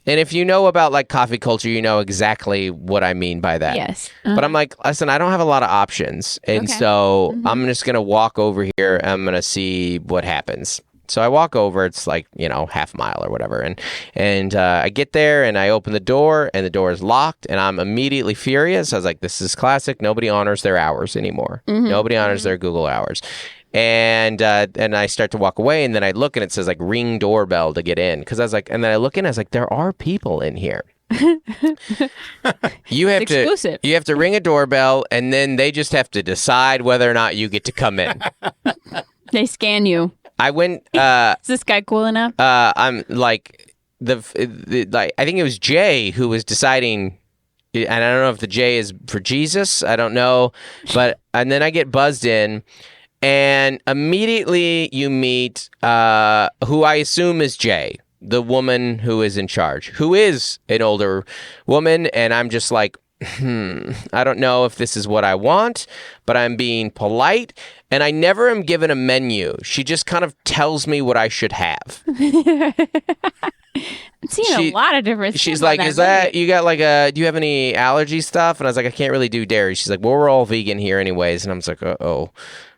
And if you know about coffee culture, you know exactly what I mean by that. Yes. But I'm like, listen, I don't have a lot of options. And so I'm just going to walk over here. I'm going to see what happens. So I walk over. It's half a mile or whatever. And I get there and I open the door and the door is locked. And I'm immediately furious. I was like, this is classic. Nobody honors their hours anymore. Nobody honors their Google hours. And I start to walk away, and then I look and it says ring doorbell to get in, because I was and then I look in, I was there are people in here. You have to ring a doorbell, and then they just have to decide whether or not you get to come in. They scan you. I went. Is this guy cool enough? I'm I think it was Jay who was deciding. And I don't know if the J is for Jesus. I don't know, and then I get buzzed in. And immediately you meet who I assume is Jay, the woman who is in charge, who is an older woman. And I'm just I don't know if this is what I want, but I'm being polite. And I never am given a menu. She just kind of tells me what I should have. I'm seeing a lot of different stuff. She's like, you got do you have any allergy stuff? And I was like, I can't really do dairy. She's like, well, we're all vegan here anyways. And I'm just like, uh-oh.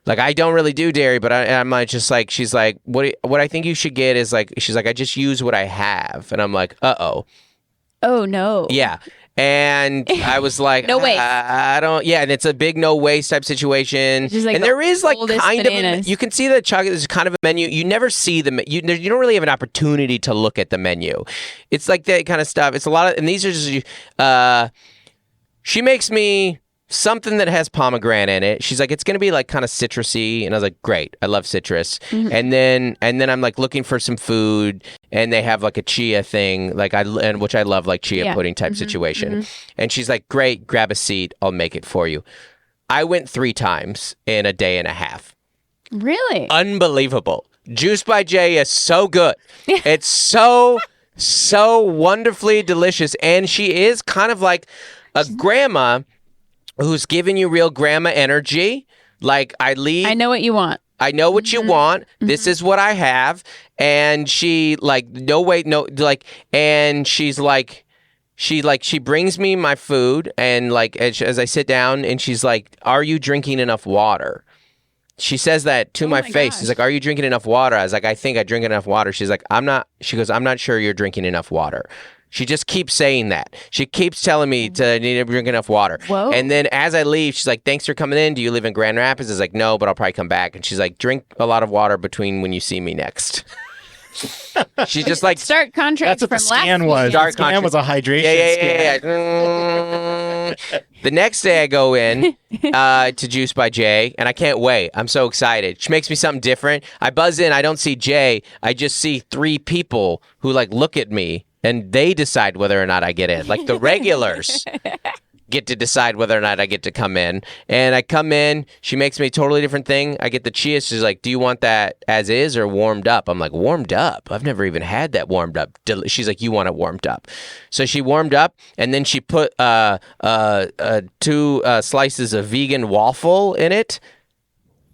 I don't really do dairy, but I'm just she's like, what I think you should get is she's like, I just use what I have. And I'm like, uh-oh. Oh, no. Yeah. And I was like, no waste. I don't, yeah. And it's a big no waste type situation. And there is kind of, you can see that there's kind of a menu. You never see you don't really have an opportunity to look at the menu. It's that kind of stuff. It's a lot of, and these are just, she makes me something that has pomegranate in it. She's like, it's going to be kind of citrusy. And I was like, great. I love citrus. And then I'm looking for some food, and they have a chia thing, which I love, chia pudding type situation. And she's like, great, grab a seat. I'll make it for you. I went 3 times in a day and a half. Really? Unbelievable. Juice by Jay is so good. It's so wonderfully delicious. And she is kind of like a grandma who's giving you real grandma energy. Like, I know what you want. I know what you want. This is what I have. And she like, no, wait, no, like, and she's like, she brings me my food, and like, as I sit down, and she's like, are you drinking enough water? She says that to my face. She's like, are you drinking enough water? I was like, I think I drink enough water. She's like, I'm not. She goes, I'm not sure you're drinking enough water. She just keeps saying that. She keeps telling me to need to drink enough water. Whoa. And then as I leave, she's like, thanks for coming in. Do you live in Grand Rapids? I was like, no, but I'll probably come back. And she's like, drink a lot of water between when you see me next. She's just like, start contract. That's what from the scan last was. weekend. The scan was a hydration yeah. The next day I go in to Juice by Jay, and I can't wait. I'm so excited. She makes me something different. I buzz in. I don't see Jay. I just see 3 people who like look at me, and they decide whether or not I get in. Like the regulars get to decide whether or not I get to come in. And I come in, she makes me a totally different thing. I get the chia. She's like, do you want that as is or warmed up? I'm like, warmed up? I've never even had that warmed up. She's like, you want it warmed up. So she warmed up, and then she put 2 slices of vegan waffle in it.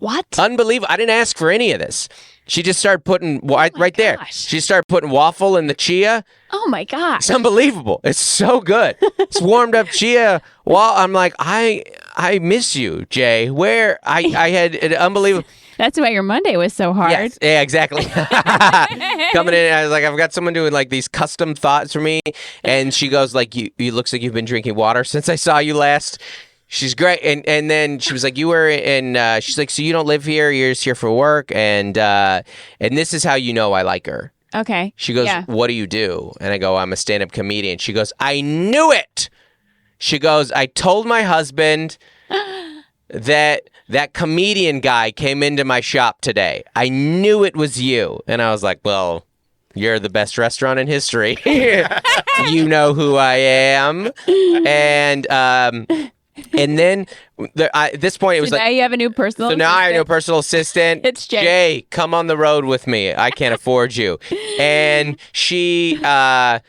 What? Unbelievable. I didn't ask for any of this. She just started putting right there. She started putting waffle in the chia. Oh my gosh. It's unbelievable. It's so good. It's warmed up chia. Well, I'm like, I miss you, Jay. Where I had an unbelievable. That's why your Monday was so hard. Yes, yeah, exactly. Coming in, I was like, I've got someone doing like these custom thoughts for me, and she goes like, you looks like you've been drinking water since I saw you last. She's great. And then she was like, you were in, she's like, so you don't live here, you're just here for work. And this is how you know I like her. Okay. She goes, what do you do? And I go, I'm a stand-up comedian. She goes, I knew it. She goes, I told my husband that comedian guy came into my shop today. I knew it was you. And I was like, well, you're the best restaurant in history. You know who I am. And then at this point, it was now you have a new personal assistant. Now I have a new personal assistant. It's Jay. Jay, come on the road with me. I can't afford you. And she has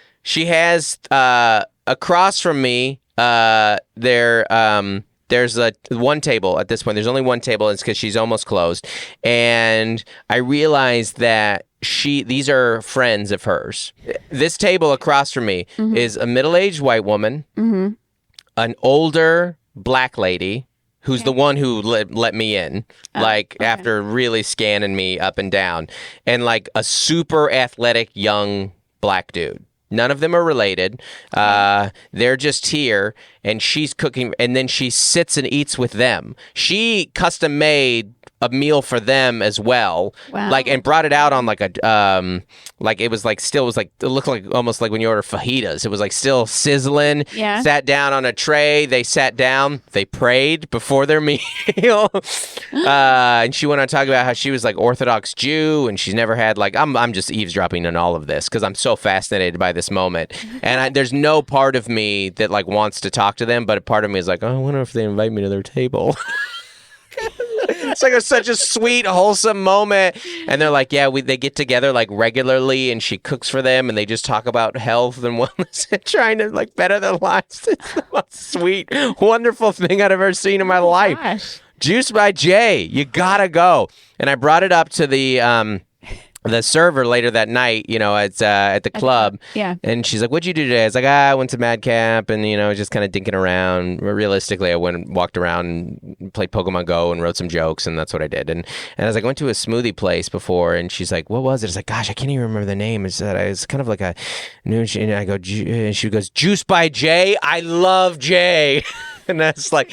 across from me there's one table at this point. There's only one table. It's because she's almost closed. And I realized that these are friends of hers. This table across from me is a middle-aged white woman, an older black lady who's the one who let me in, after really scanning me up and down, and like a super athletic young black dude. None of them are related. They're just here, and she's cooking, and then she sits and eats with them. She custom made a meal for them as well. Wow. And brought it out on like a it looked like almost like when you order fajitas. It was like still sizzling. Yeah. Sat down on a tray. They sat down. They prayed before their meal. And she went on to talk about how she was like Orthodox Jew, and she's never had I'm just eavesdropping on all of this because I'm so fascinated by this moment. And there's no part of me that wants to talk to them, but a part of me is like, oh, I wonder if they invite me to their table. It's like such a sweet, wholesome moment. And they're like, yeah, they get together regularly, and she cooks for them, and they just talk about health and wellness and trying to better their lives. It's the most sweet, wonderful thing I've ever seen in my life. Gosh. Juice by Jay, you gotta go. And I brought it up to the server later that night, at the club. Yeah. And she's like, what'd you do today? I was like, I went to Madcap and, just kind of dinking around. Realistically, I went and walked around and played Pokemon Go and wrote some jokes, and that's what I did. And I was like, I went to a smoothie place before, and she's like, what was it? I was like, gosh, I can't even remember the name. It's kind of like a new, and I go, and she goes, Juice by Jay? I love Jay. And that's like...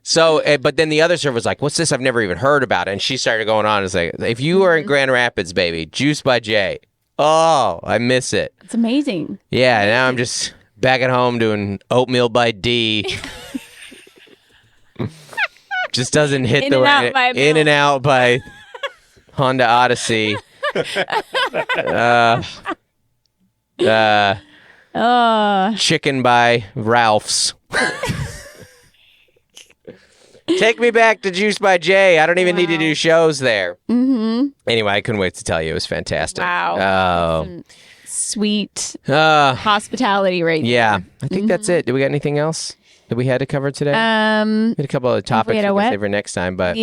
So, but then the other server was like, what's this? I've never even heard about it. And she started going on. It's like, if you are in Grand Rapids, baby, Juice by Jay. Oh, I miss it. It's amazing. Yeah, now I'm just back at home doing oatmeal by D. Just doesn't hit In and out by Honda Odyssey. Chicken by Ralph's. Take me back to Juice by Jay. I don't even need to do shows there. Mm-hmm. Anyway, I couldn't wait to tell you. It was fantastic. Wow. Oh. Sweet hospitality right there. Yeah. I think that's it. Do we got anything else that we had to cover today? We had a couple of topics we can save for next time, but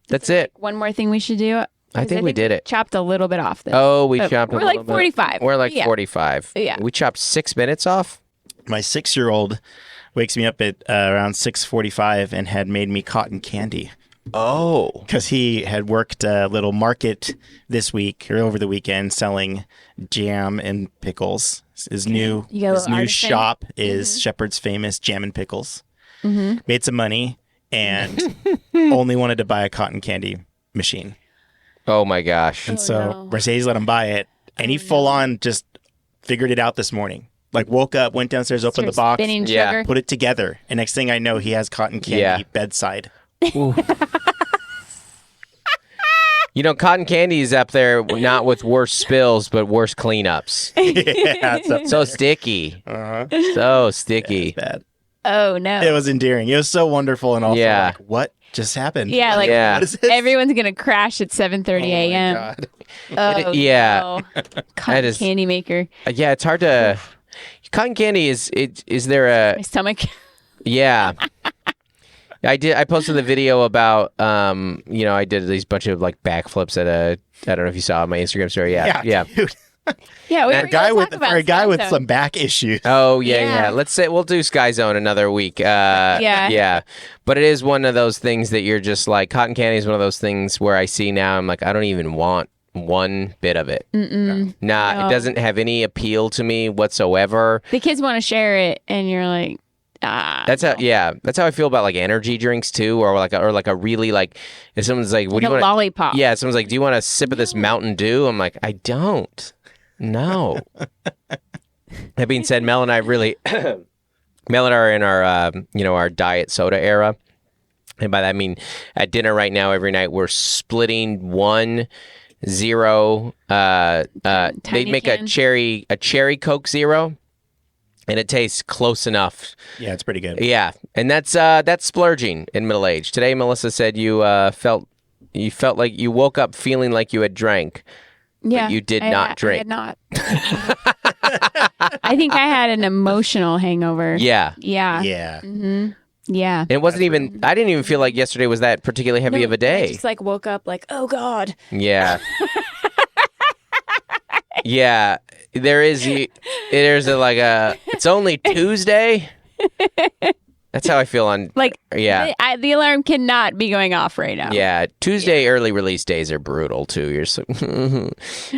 that's it. One more thing we should do. I think we did it. Chopped a little bit off this. Oh, we chopped a little bit. We're like 45. We're like 45. Yeah. We chopped 6 minutes off. My 6-year-old wakes me up at around 6:45 and had made me cotton candy. Oh. Because he had worked a little market this week or over the weekend selling jam and pickles. His new shop is Shepherd's Famous Jam and Pickles. Mm-hmm. Made some money and only wanted to buy a cotton candy machine. Oh, my gosh. And Mercedes let him buy it. And he full on just figured it out this morning. Like woke up, went downstairs, opened the box, put it together. And next thing I know, he has cotton candy bedside. You know, cotton candy is up there, not with worse spills, but worse cleanups. It's so sticky. So sticky. Yeah, bad. Oh, no. It was endearing. It was so wonderful and also like, what just happened? Yeah, like what is this? Everyone's going to crash at 7:30 a.m. Oh, no. Cotton candy maker. Yeah, it's hard to... Cotton candy is there a... My stomach. Yeah. I posted the video about, I did these bunch of like backflips at I don't know if you saw my Instagram story. Yeah. Dude. Yeah, we were for a guy with some back issues. Oh yeah. Let's say we'll do Sky Zone another week. Yeah. But it is one of those things that you're just like, cotton candy is one of those things where I see now, I'm like, I don't even want one bit of it. No. It doesn't have any appeal to me whatsoever. The kids want to share it, and you're like, That's how I feel about like energy drinks too, or like a really like, if someone's like, what do you want? Lollipop. Yeah, someone's like, do you want a sip of this Mountain Dew? I'm like, I don't. No. That being said, Mel and I are in our our diet soda era. And by that I mean at dinner right now every night we're splitting 1-0. They make a cherry Coke Zero. And it tastes close enough. Yeah, it's pretty good. Yeah, and that's splurging in middle age. Today, Melissa said you felt like you woke up feeling like you had drank. Yeah, but you did not drink. I had not. I think I had an emotional hangover. Yeah. Mm-hmm. Yeah. And it wasn't even. I didn't even feel like yesterday was that particularly heavy of a day. I just like woke up like, oh God. Yeah. Yeah. There's it's only Tuesday. That's how I feel on the alarm cannot be going off right now. Yeah, Tuesday early release days are brutal too. You're so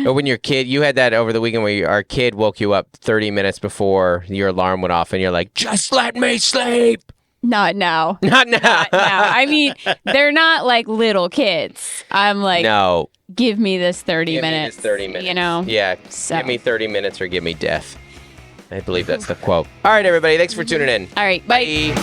or when your kid, you had that over the weekend where our kid woke you up 30 minutes before your alarm went off and you're like, just let me sleep. Not now. Not now. I mean, they're not like little kids. I'm like, no. Give me this 30 minutes. Give me this 30 minutes. You know? Yeah. So. Give me 30 minutes or give me death. I believe that's the quote. All right, everybody. Thanks for tuning in. All right. Bye.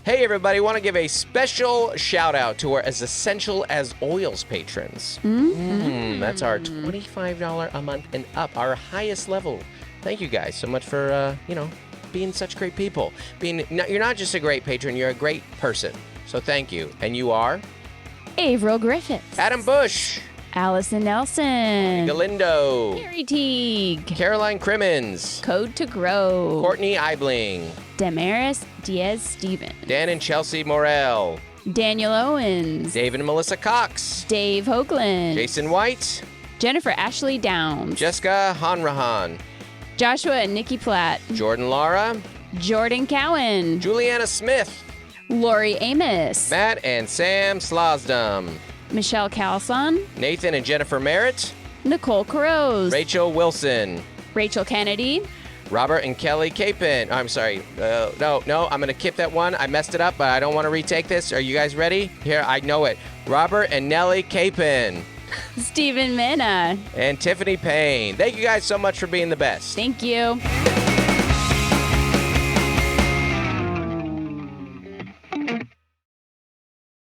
Hey, everybody. Want to give a special shout out to our As Essential as Oils patrons. That's our $25 a month and up, our highest level. Thank you guys so much for, being such great people. You're not just a great patron, you're a great person. So thank you. And you are? Averill Griffiths. Adam Bush. Allison Nelson. Galindo. Carrie Teague. Caroline Crimmins. Code to Grow. Courtney Eibling. Damaris Diaz-Steven. Dan and Chelsea Morell. Daniel Owens. David and Melissa Cox. Dave Hoagland. Jason White. Jennifer Ashley Downs. Jessica Hanrahan. Joshua and Nikki Platt. Jordan Lara. Jordan Cowan. Juliana Smith. Lori Amos. Matt and Sam Slosdom. Michelle Calson. Nathan and Jennifer Merritt. Nicole Carose. Rachel Wilson. Rachel Kennedy. Robert and Kelly Capin. I'm sorry. No, I'm going to skip that one. I messed it up, but I don't want to retake this. Are you guys ready? Here, I know it. Robert and Nellie Capin. Stephen Minna. And Tiffany Payne. Thank you guys so much for being the best. Thank you.